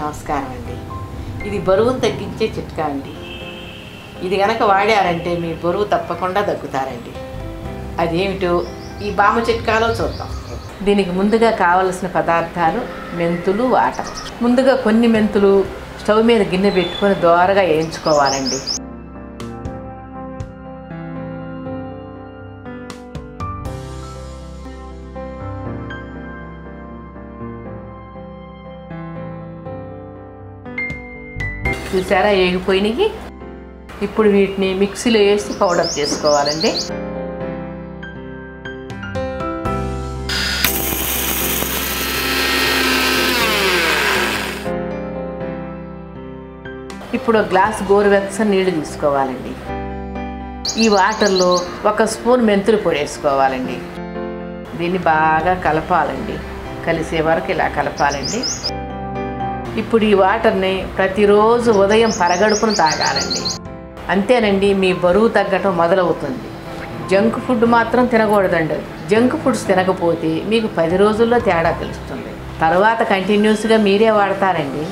నమస్కారం అండి. ఇది బరువును తగ్గించే చిట్కా అండి. ఇది గనక వాడారంటే మీ బరువు తప్పకుండా తగ్గుతారండి. అదేమిటో ఈ బామ చిట్కాలో చూద్దాం. దీనికి ముందుగా కావలసిన పదార్థాలు మెంతులు, వాటర్. ముందుగా కొన్ని మెంతులు స్టవ్ మీద గిన్నె పెట్టుకొని దోరగా వేయించుకోవాలండి. చూసారా, వేగిపోయినాయి. ఇప్పుడు వీటిని మిక్సీలో వేసి పౌడర్ చేసుకోవాలండి. ఇప్పుడు గ్లాస్ గోరువెచ్చని నీళ్లు తీసుకోవాలండి. ఈ వాటర్లో 1 స్పూన్ మెంతులు పొడి వేసుకోవాలండి. దీన్ని బాగా కలపాలండి. కలిసే వరకు ఇలా కలపాలండి. ఇప్పుడు ఈ వాటర్ని ప్రతిరోజు ఉదయం పరగడుపును తాగాలండి. అంతేనండి, మీ బరువు తగ్గటం మొదలవుతుంది. జంక్ ఫుడ్ మాత్రం తినకూడదండి. జంక్ ఫుడ్స్ తినకపోతే మీకు 10 రోజుల్లో తేడా తెలుస్తుంది. తర్వాత కంటిన్యూస్గా మీరే వాడతారండి.